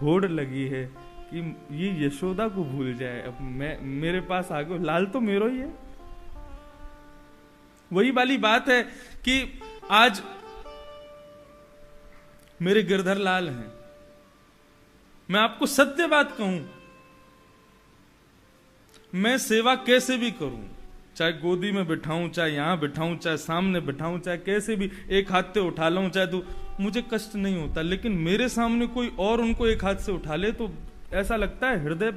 होड़ लगी है कि ये यशोदा को भूल जाए, अब मैं मेरे पास आ गयो, लाल तो मेरो ही है। वही वाली बात है कि आज मेरे गिरधर लाल हैं, मैं आपको सत्य बात कहूं, मैं सेवा कैसे भी करूं, चाहे गोदी में बिठाऊं, चाहे यहां बिठाऊं, चाहे सामने बिठाऊं, चाहे कैसे भी एक हाथ से उठा लाऊं, चाहे तो मुझे कष्ट नहीं होता। लेकिन मेरे सामने कोई और उनको एक हाथ से उठा ले तो ऐसा लगता है हृदय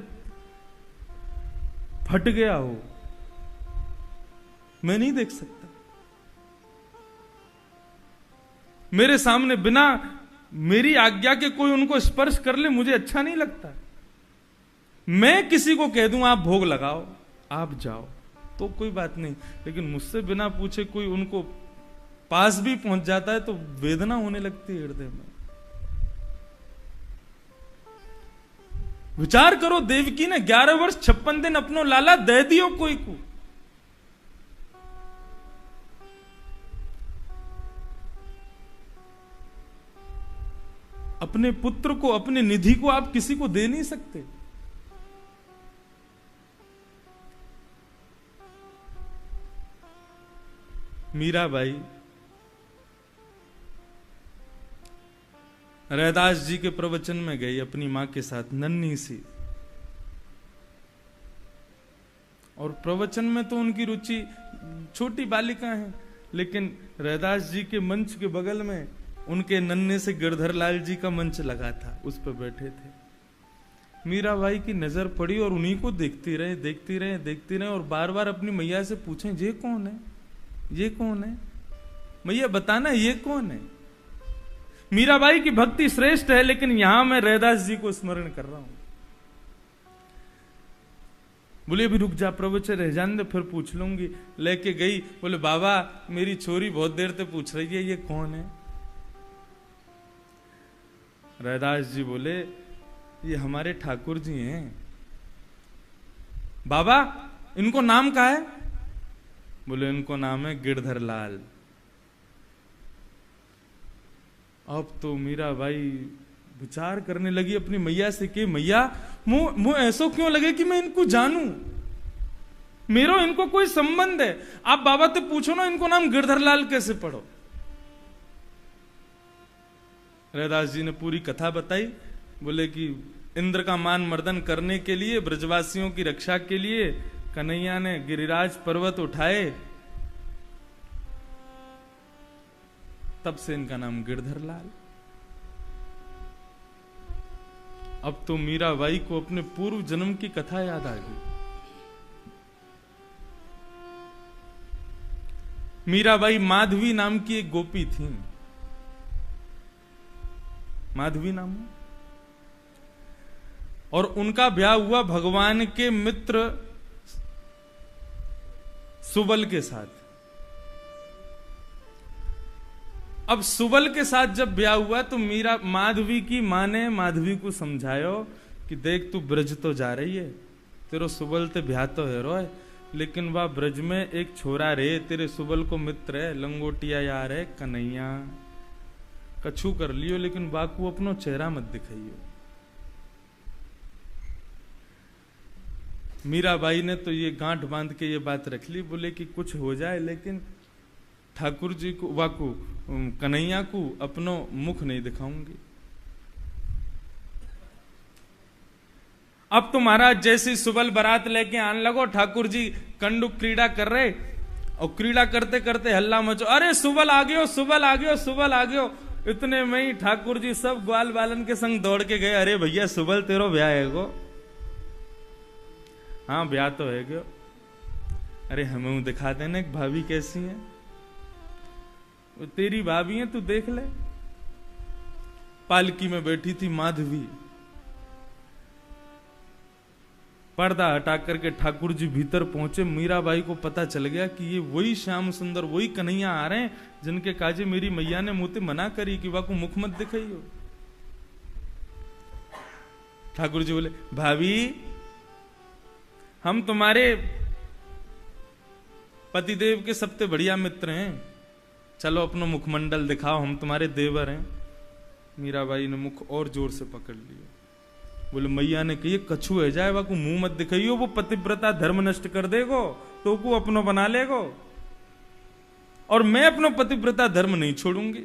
फट गया हो, मैं नहीं देख सकता। मेरे सामने बिना मेरी आज्ञा के कोई उनको स्पर्श कर ले, मुझे अच्छा नहीं लगता। मैं किसी को कह दूं आप भोग लगाओ, आप जाओ, तो कोई बात नहीं, लेकिन मुझसे बिना पूछे कोई उनको पास भी पहुंच जाता है तो वेदना होने लगती है हृदय में। विचार करो, देवकी ने 11 वर्ष 56 दिन अपनो लाला दे दियो कोई को, अपने पुत्र को, अपने निधि को आप किसी को दे नहीं सकते। मीराबाई रैदास जी के प्रवचन में गई अपनी मां के साथ, नन्ही सी, और प्रवचन में तो उनकी रुचि छोटी बालिका है, लेकिन रैदास जी के मंच के बगल में उनके नन्हे से गिरधर लाल जी का मंच लगा था, उस पर बैठे थे। मीराबाई की नजर पड़ी और उन्हीं को देखती रहे, देखती रहे, देखती रहे, और बार बार अपनी मैया से पूछें, ये कौन है, ये कौन है, मैया बताना ये कौन है। मीराबाई की भक्ति श्रेष्ठ है, लेकिन यहां मैं रैदास जी को स्मरण कर रहा हूं। बोले अभी रुक जा, प्रवचन रह जाने दे, फिर पूछ लूंगी। लेके गई, बोले बाबा मेरी छोरी बहुत देर से पूछ रही है ये कौन है। रैदास जी बोले ये हमारे ठाकुर जी हैं। बाबा इनको नाम क्या है? बोले इनको नाम है गिरधर लाल। अब तो मीराबाई विचार करने लगी अपनी मैया से कि मैया मुझे ऐसा क्यों लगे कि मैं इनको जानूं, मेरो इनको कोई संबंध है। आप बाबा से पूछो ना इनको नाम गिरधर लाल कैसे पढ़ो। रैदास जी ने पूरी कथा बताई। बोले कि इंद्र का मान मर्दन करने के लिए, ब्रजवासियों की रक्षा के लिए कन्हैया ने गिरिराज पर्वत उठाए, तब से इनका नाम गिरधर लाल। अब तो मीराबाई को अपने पूर्व जन्म की कथा याद आ गई। मीराबाई माधवी नाम की एक गोपी थी, माधवी नाम, और उनका ब्याह हुआ भगवान के मित्र सुबल के साथ। अब सुबल के साथ जब ब्याह हुआ तो मीरा माधवी की मां ने माधवी को समझायो कि देख तू ब्रज तो जा रही है, तेरो सुबल ते ब्याह तो है रोय, लेकिन वह ब्रज में एक छोरा रे तेरे सुबल को मित्र है, लंगोटिया यार है कन्हैया, कछु कर लियो लेकिन बाकू अपनो चेहरा मत दिखाइयो। मीराबाई ने तो ये गांठ बांध के ये बात रख ली। बोले कि कुछ हो जाए लेकिन ठाकुर जी को, वाकू कन्हैया को अपनो मुख नहीं दिखाऊंगी। अब तो महाराज जैसी सुबल बारात लेके आने लगो, ठाकुर जी कंडुक क्रीड़ा कर रहे, और क्रीड़ा करते करते हल्ला मचो, अरे सुबल आ गयो, सुबल आ गयो, सुबल आ गयो। इतने में ही ठाकुर जी सब ग्वाल बालन के संग दौड़ के गए। अरे भैया सुबल तेरो ब्याह है गो? हाँ ब्याह तो है गयो। अरे हमें दिखा देना एक भाभी कैसी है। वो तेरी भाभी है, तू देख ले। पालकी में बैठी थी माधवी, पर्दा हटा करके ठाकुर जी भीतर पहुंचे। मीराबाई को पता चल गया कि ये वही श्याम सुंदर, वही कन्हैया आ रहे हैं जिनके काजे मेरी मैया ने मुझे मना करी कि वाको मुख मत दिखाइयो। ठाकुर जी बोले भाभी हम तुम्हारे पतिदेव के सबसे बढ़िया मित्र हैं, चलो अपना मुखमंडल दिखाओ, हम तुम्हारे देवर हैं। मीराबाई ने मुख और जोर से पकड़ लिया। बोले मैया ने कही कछु है जाए वाकू मुंह मत दिखाइयो, वो पतिव्रता धर्म नष्ट कर देगो तो को अपनो बना लेगो, और मैं अपनो पतिव्रता धर्म नहीं छोड़ूंगी।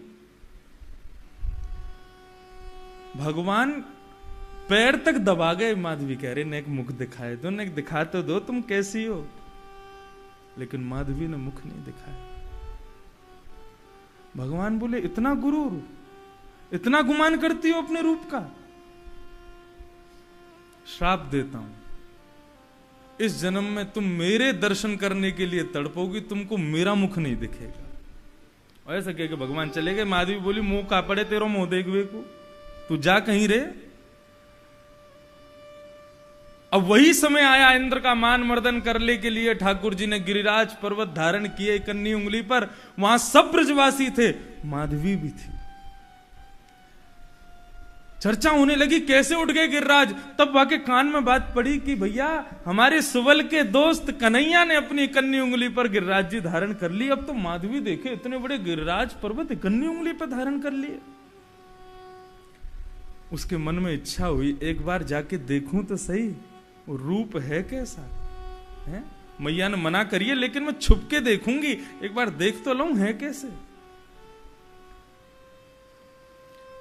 भगवान पैर तक दबा गए। माधवी कह रहे ने एक मुख दिखाए दो, ने दिखा तो दो तुम कैसी हो। लेकिन माधवी ने मुख नहीं दिखाया। भगवान बोले इतना गुरूर, इतना गुमान करती हो अपने रूप का, श्राप देता हूं, इस जन्म में तुम मेरे दर्शन करने के लिए तड़पोगी, तुमको मेरा मुख नहीं दिखेगा। ऐसा कह के भगवान चले गए। माधवी बोली मुंह का पड़े तेरो मुंह देखवे को, तू जा कहीं रे। अब वही समय आया इंद्र का मान मर्दन करने के लिए। ठाकुर जी ने गिरिराज पर्वत धारण किए कन्नी उंगली पर। वहां सब ब्रजवासी थे, माधवी भी थी। चर्चा होने लगी कैसे उठ गए गिरिराज। तब वाके कान में बात पड़ी कि भैया हमारे सुवल के दोस्त कन्हैया ने अपनी कन्नी उंगली पर गिरिराज जी धारण कर ली। अब तो माधवी देखे इतने बड़े गिरिराज पर्वत कन्नी उंगली पर धारण कर लिए। उसके मन में इच्छा हुई एक बार जाके देखूं तो सही वो रूप है कैसा है। मैया ने मना करिए लेकिन मैं छुप के देखूंगी, एक बार देख तो लूं है कैसे।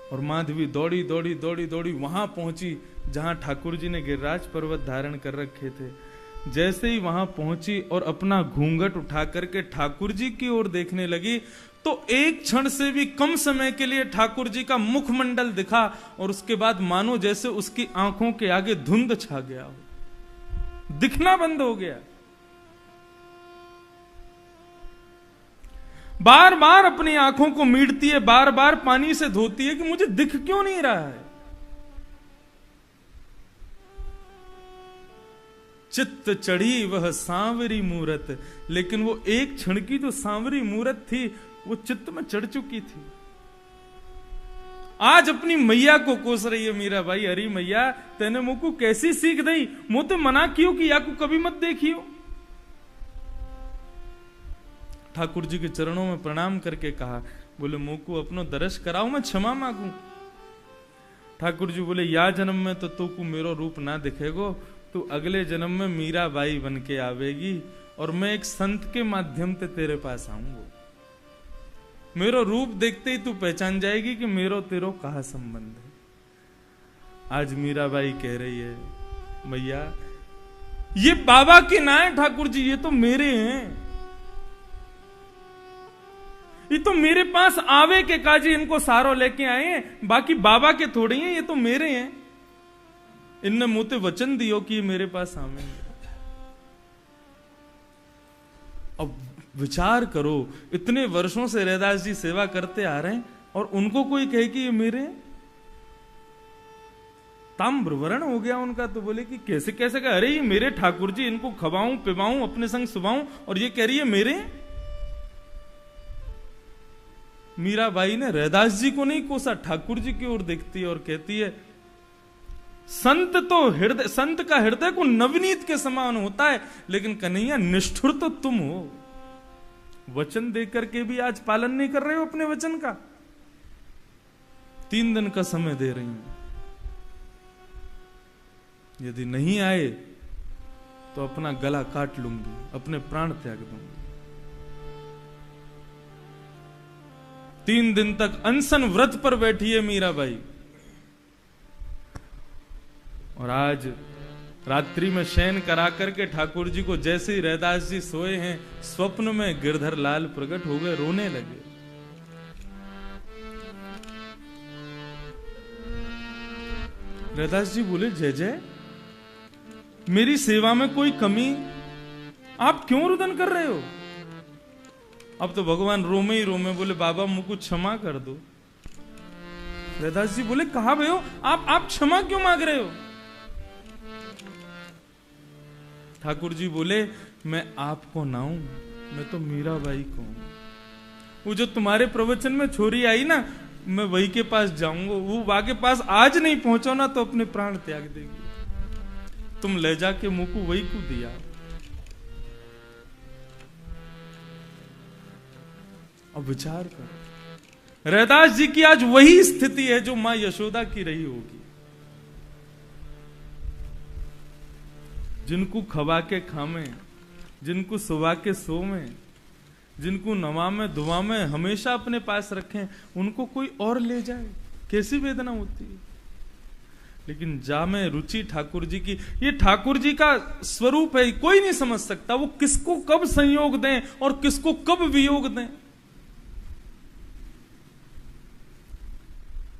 और माधवी दौड़ी दौड़ी दौड़ी दौड़ी वहां पहुंची जहां ठाकुर जी ने गिरिराज पर्वत धारण कर रखे थे। जैसे ही वहां पहुंची और अपना घूंघट उठा करके ठाकुर जी की ओर देखने लगी तो एक क्षण से भी कम समय के लिए ठाकुर जी का मुखमंडल दिखा और उसके बाद मानो जैसे उसकी आंखों के आगे धुंध छा गया हो, दिखना बंद हो गया। बार बार अपनी आंखों को मीटती है, बार बार पानी से धोती है कि मुझे दिख क्यों नहीं रहा है। चित्त चढ़ी वह सांवरी मूरत, लेकिन वो एक क्षण की जो सांवरी मूरत थी वो चित्त में चढ़ चुकी थी। आज अपनी मैया को कोस रही है मीरा भाई, अरे मैया तेने मुझको कैसी सीख दी, मुझे मना क्यों कि या को कभी मत देखियो। ठाकुर जी के चरणों में प्रणाम करके कहा, बोले मुझको अपनो दर्श कराओ, मैं क्षमा मांगू। ठाकुर जी बोले या जन्म में तो तू को मेरो रूप ना दिखेगो, तू अगले जन्म में मीरा बाई बन के आवेगी और मैं एक संत के माध्यम से तेरे पास आऊंगा। मेरो रूप देखते ही तू पहचान जाएगी कि मेरो तेरो कहा संबंध है। आज मीराबाई कह रही है मैया ये बाबा के ना है ठाकुर जी, ये तो मेरे हैं, ये तो मेरे पास आवे के काजी इनको सारो लेके आए हैं, बाकी बाबा के थोड़े हैं, ये तो मेरे हैं। इनने मुझे वचन दियो कि ये मेरे पास आवेंगे। अब विचार करो, इतने वर्षों से रैदास जी सेवा करते आ रहे हैं और उनको कोई कहे कि ये मेरे हैं। ताम्र वर्ण हो गया उनका, तो बोले कि कैसे कैसे कहा, अरे ये मेरे ठाकुर जी, इनको खवाऊं पिवाऊं अपने संग सुबाऊं और ये कह रही है मेरे। मीराबाई ने रैदास जी को नहीं कोसा, ठाकुर जी की ओर देखती है और कहती है संत तो हृदय, संत का हृदय को नवनीत के समान होता है, लेकिन कन्हैया निष्ठुर तो तुम हो। वचन देकर के भी आज पालन नहीं कर रहे हो अपने वचन का। 3 दिन का समय दे रही हूं, यदि नहीं आए तो अपना गला काट लूंगी, अपने प्राण त्याग दूंगी। 3 दिन तक अनशन व्रत पर बैठी है मीराबाई। और आज रात्रि में शयन करा करके ठाकुर जी को जैसे ही रैदास जी सोए हैं, स्वप्न में गिरधर लाल प्रकट हो गए, रोने लगे। रैदास जी बोले जय जय, मेरी सेवा में कोई कमी, आप क्यों रुदन कर रहे हो। अब तो भगवान रोमे ही रोमे बोले बाबा मुझको क्षमा कर दो। रैदास जी बोले कहा भयो, आप क्षमा क्यों मांग रहे हो। ठाकुर जी बोले मैं आपको ना हूं, मैं तो मीराबाई को हूं। वो जो तुम्हारे प्रवचन में छोरी आई ना, मैं वही के पास जाऊंगा, वो वहां के पास आज नहीं पहुंचो ना तो अपने प्राण त्याग देगी। तुम ले जाके मुंह को वही को दिया। अब विचार करो, रैदास जी की आज वही स्थिति है जो मां यशोदा की रही होगी। जिनको खवा के खामे, जिनको सुबह के सोवे, जिनको नवा में दुआ में हमेशा अपने पास रखें, उनको कोई और ले जाए, कैसी वेदना होती है। लेकिन जा में रुचि ठाकुर जी की, ये ठाकुर जी का स्वरूप है, कोई नहीं समझ सकता वो किसको कब संयोग दें और किसको कब वियोग दें।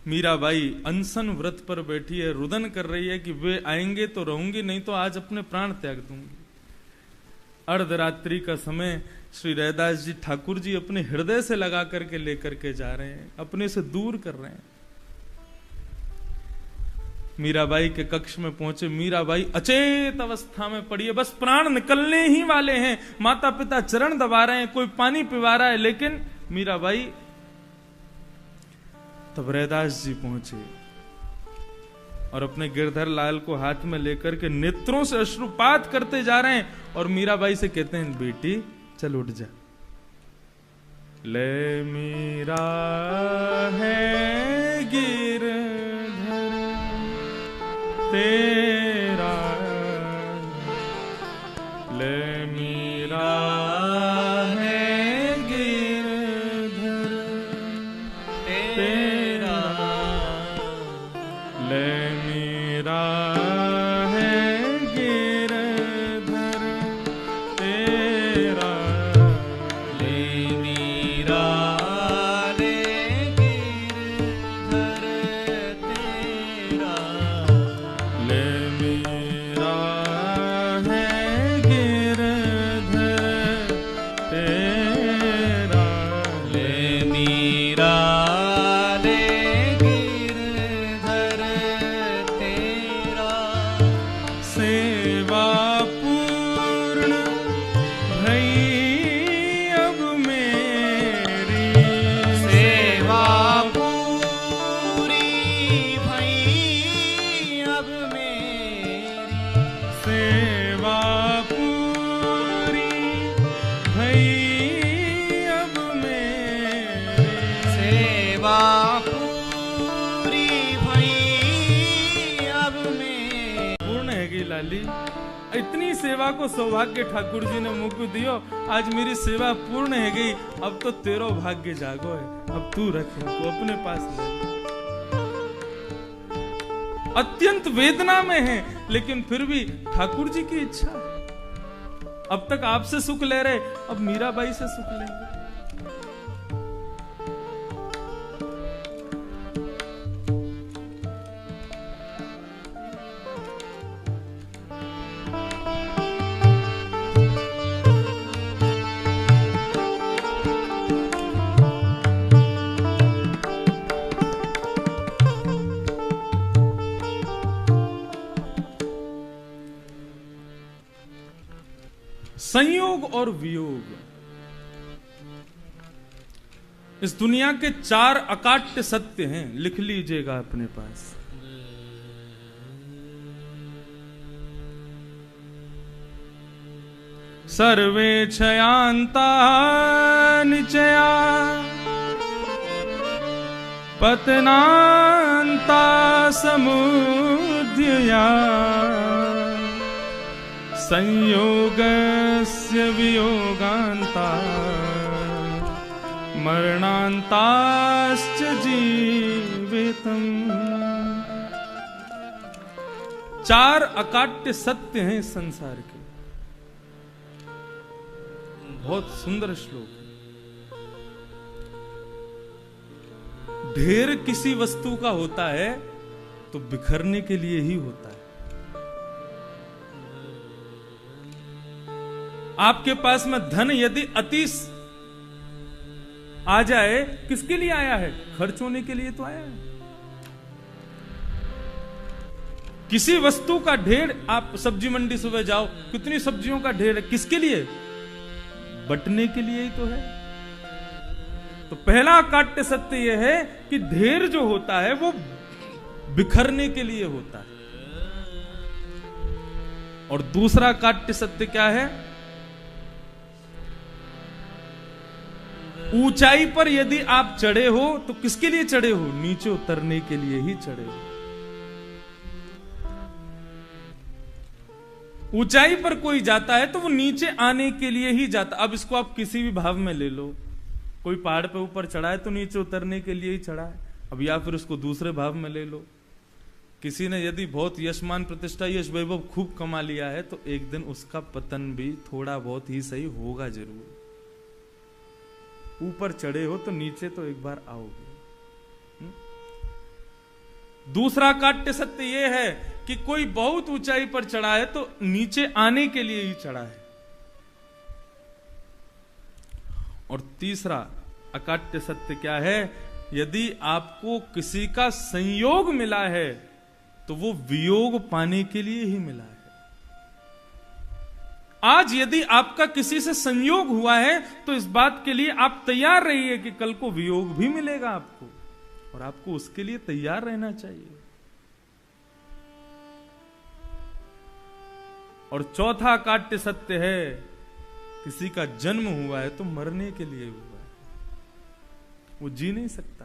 मीराबाई अनशन व्रत पर बैठी है, रुदन कर रही है कि वे आएंगे तो रहूंगी, नहीं तो आज अपने प्राण त्याग दूंगी। अर्धरात्रि का समय श्री रैदास जी ठाकुर जी अपने हृदय से लगा करके लेकर के जा रहे हैं, अपने से दूर कर रहे हैं। मीराबाई के कक्ष में पहुंचे, मीराबाई अचेत अवस्था में पड़ी है, बस प्राण निकलने ही वाले हैं। माता पिता चरण दबा रहे हैं, कोई पानी पिवा रहा है, लेकिन मीराबाई, तब रैदास जी पहुंचे और अपने गिरधर लाल को हाथ में लेकर के नेत्रों से अश्रुपात करते जा रहे हैं और मीराबाई से कहते हैं, बेटी चल उठ जा। ले मीरा है गिरधर तेरा, ले मीरा है गिरधर तेरा, ले मीरा है गिरधर तेरा, ले मीरा ले गिरधर तेरा, ले मीरा है गिरधर तेरा, ले मीरा ले गिरधर तेरा, सेवा पूर्ण भई अब मेरी, सेवा पूरी भई अब मेरी, सेवा पूरी भई अब मेरी, सेवा पूरी भई अब मेरी। पूर्ण है कि लाली, इतनी सेवा को सौभाग्य ठाकुर जी ने मुझको दियो, आज मेरी सेवा पूर्ण है गई, अब तो तेरो भाग्य जागो है, अब तू रख इनको अपने पास ले। अत्यंत वेदना में है, लेकिन फिर भी ठाकुर जी की इच्छा, अब तक आपसे सुख ले रहे, अब मीराबाई से सुख लेंगे। संयोग और वियोग, इस दुनिया के 4 अकाट्य सत्य हैं, लिख लीजिएगा अपने पास। सर्वे क्षयांता निचया पतनांता समुदया, संयोगस्य वियोगान्ता मरणान्ताश्च जीवितम्। 4 अकाट्य सत्य हैं संसार के। बहुत सुंदर श्लोक है। ढेर किसी वस्तु का होता है तो बिखरने के लिए ही होता है। आपके पास में धन यदि अति आ जाए, किसके लिए आया है? खर्च होने के लिए तो आया है। किसी वस्तु का ढेर, आप सब्जी मंडी सुबह जाओ, कितनी सब्जियों का ढेर है, किसके लिए? बंटने के लिए ही तो है। तो पहला काट्य सत्य यह है कि ढेर जो होता है वो बिखरने के लिए होता है। और दूसरा काट्य सत्य क्या है? ऊंचाई पर यदि आप चढ़े हो तो किसके लिए चढ़े हो? नीचे उतरने के लिए ही चढ़े हो। ऊंचाई पर कोई जाता है तो वो नीचे आने के लिए ही जाता। अब इसको आप किसी भी भाव में ले लो, कोई पहाड़ पे ऊपर चढ़ा है तो नीचे उतरने के लिए ही चढ़ा है। अब या फिर उसको दूसरे भाव में ले लो, किसी ने यदि बहुत यशमान प्रतिष्ठा यश वैभव खूब कमा लिया है तो एक दिन उसका पतन भी थोड़ा बहुत ही सही होगा जरूर। ऊपर चढ़े हो तो नीचे तो एक बार आओगे। दूसरा काट्य सत्य यह है कि कोई बहुत ऊंचाई पर चढ़ा है तो नीचे आने के लिए ही चढ़ा है। और तीसरा अकाट्य सत्य क्या है? यदि आपको किसी का संयोग मिला है तो वो वियोग पाने के लिए ही मिला है। आज यदि आपका किसी से संयोग हुआ है तो इस बात के लिए आप तैयार रहिए कि कल को वियोग भी मिलेगा आपको, और आपको उसके लिए तैयार रहना चाहिए। और चौथा काट्य सत्य है, किसी का जन्म हुआ है तो मरने के लिए हुआ है, वो जी नहीं सकता।